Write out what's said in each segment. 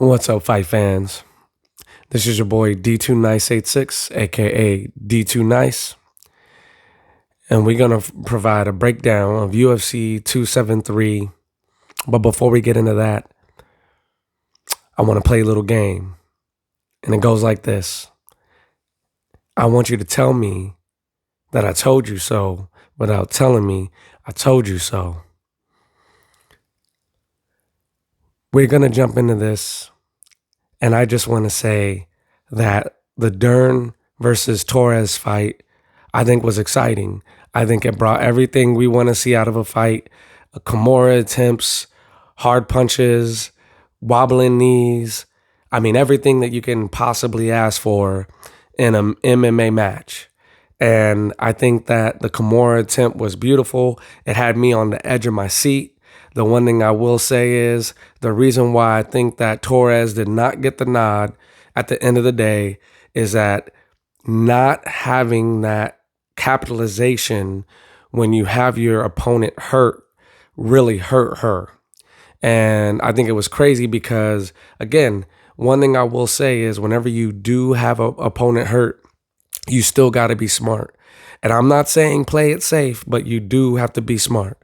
What's up, fight fans? This is your boy D2Nice86, aka D2Nice, and we're gonna provide a breakdown of UFC 273. But before we get into that, I want to play a little game, and it goes like this. I want you to tell me that I told you so without telling me I told you so. We're gonna jump into this. And I just want to say that the Deron versus Torres fight, I think was exciting. I think it brought everything we want to see out of a fight. Kimura attempts, hard punches, wobbling knees. I mean, everything that you can possibly ask for in an MMA match. And I think that the Kimura attempt was beautiful. It had me on the edge of my seat. The one thing I will say is the reason why I think that Torres did not get the nod at the end of the day is that not having that capitalization when you have your opponent hurt really hurt her. And I think it was crazy because, again, one thing I will say is whenever you do have an opponent hurt, you still got to be smart. And I'm not saying play it safe, but you do have to be smart.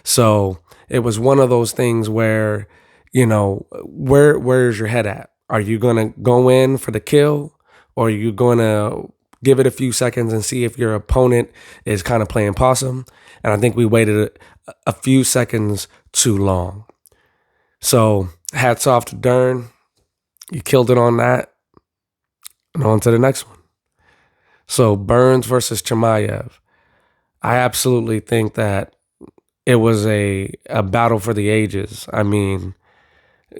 So it was one of those things where, where's your head at? Are you going to go in for the kill, or are you going to give it a few seconds and see if your opponent is kind of playing possum? And I think we waited a few seconds too long. So hats off to Deron. You killed it on that. And on to the next one. So Burns versus Chemiev. I absolutely think that it was a battle for the ages. I mean,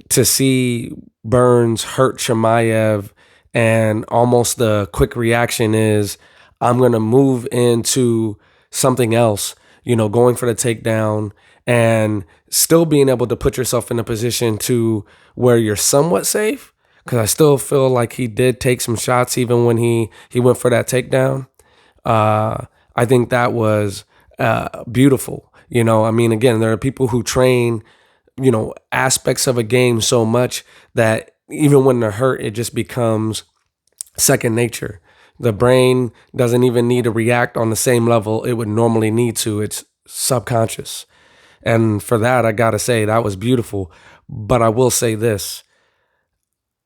to see Burns hurt Chemiev and almost the quick reaction is, I'm going to move into something else, going for the takedown and still being able to put yourself in a position to where you're somewhat safe. Because I still feel like he did take some shots even when he went for that takedown. I think that was beautiful. Again, there are people who train, aspects of a game so much that even when they're hurt, it just becomes second nature. The brain doesn't even need to react on the same level it would normally need to. It's subconscious. And for that, I got to say that was beautiful. But I will say this.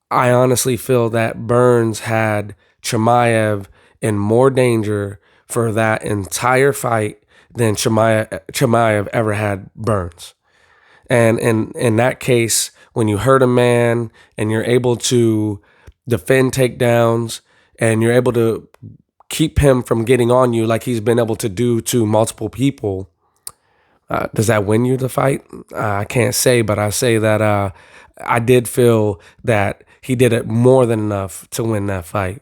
I honestly feel that Burns had Chemiev in more danger for that entire fight than Chemiev ever had Burns. And in that case, when you hurt a man and you're able to defend takedowns and you're able to keep him from getting on you like he's been able to do to multiple people, does that win you the fight? I can't say, but I say that I did feel that he did it more than enough to win that fight.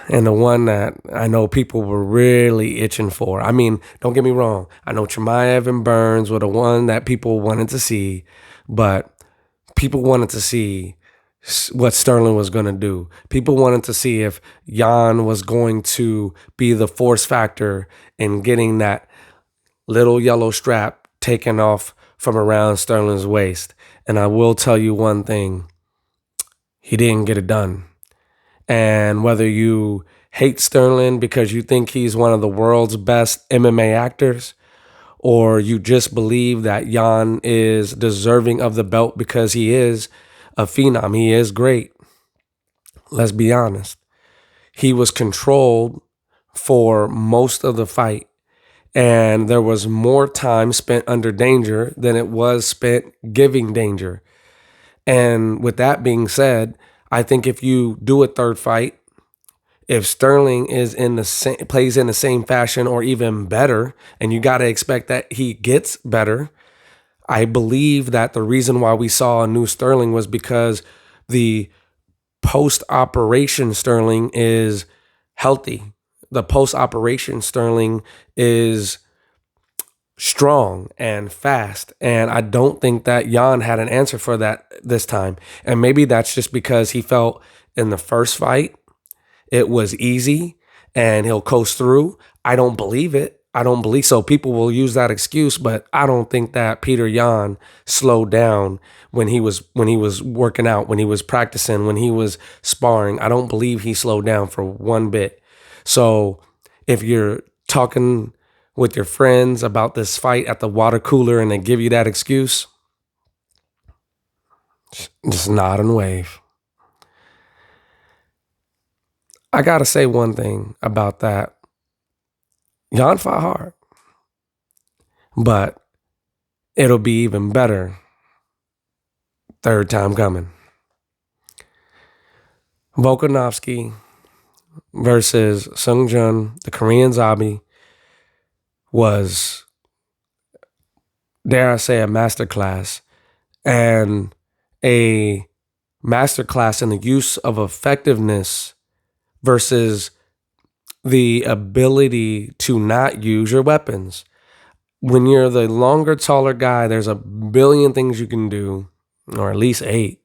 And the one that I know people were really itching for. I mean, don't get me wrong. I know Chemiev and Burns were the one that people wanted to see, but people wanted to see what Sterling was going to do. People wanted to see if Jan was going to be the force factor in getting that little yellow strap taken off from around Sterling's waist. And I will tell you one thing. He didn't get it done. And whether you hate Sterling because you think he's one of the world's best MMA actors, or you just believe that Jan is deserving of the belt because he is a phenom, he is great. Let's be honest. He was controlled for most of the fight, and there was more time spent under danger than it was spent giving danger. And with that being said, I think if you do a third fight, if Sterling is plays in the same fashion or even better, and you got to expect that he gets better, I believe that the reason why we saw a new Sterling was because the post-operation Sterling is healthy. The post-operation Sterling is strong and fast. And I don't think that Jan had an answer for that this time. And maybe that's just because he felt in the first fight, it was easy and he'll coast through. I don't believe it. I don't believe so. People will use that excuse, but I don't think that Peter Yan slowed down when he was working out, when he was practicing, when he was sparring. I don't believe he slowed down for one bit. So if you're talking with your friends about this fight at the water cooler and they give you that excuse, just nod and wave. I gotta say one thing about that. Yan fought hard, but it'll be even better third time coming. Volkanovski versus Seongjun, the Korean zombie, was, dare I say, a masterclass, and a masterclass in the use of effectiveness versus the ability to not use your weapons. When you're the longer, taller guy, there's a billion things you can do, or at least 8.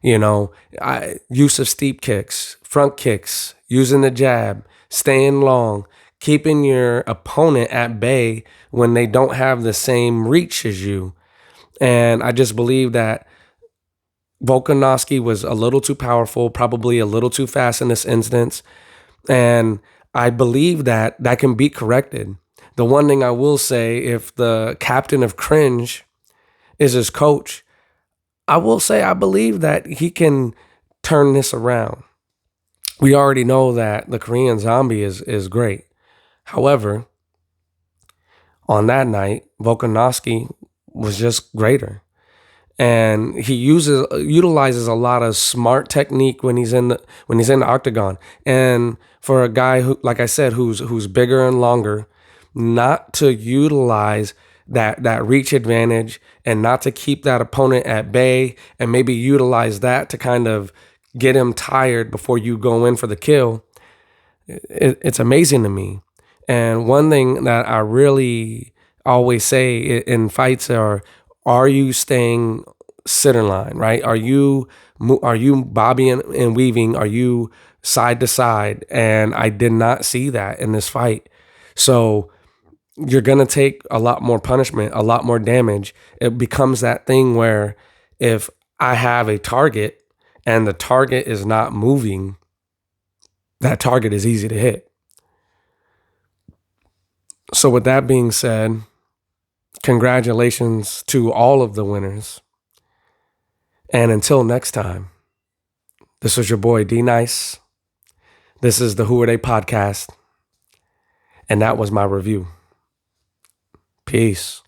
Use of steep kicks, front kicks, using the jab, staying long, keeping your opponent at bay when they don't have the same reach as you. And I just believe that Volkanovski was a little too powerful, probably a little too fast in this instance. And I believe that that can be corrected. The one thing I will say, if the captain of cringe is his coach, I will say I believe that he can turn this around. We already know that the Korean zombie is great. However, on that night, Volkanovski was just greater. And he utilizes a lot of smart technique when he's in the octagon. And for a guy who, like I said, who's bigger and longer, not to utilize that reach advantage and not to keep that opponent at bay and maybe utilize that to kind of get him tired before you go in for the kill. It's amazing to me. And one thing that I really always say in fights are you staying center line, right? Are you bobbing and weaving? Are you side to side? And I did not see that in this fight. So you're going to take a lot more punishment, a lot more damage. It becomes that thing where if I have a target and the target is not moving, that target is easy to hit. So with that being said, congratulations to all of the winners. And until next time, this was your boy D Nice. This is the Who Are They podcast. And that was my review. Peace.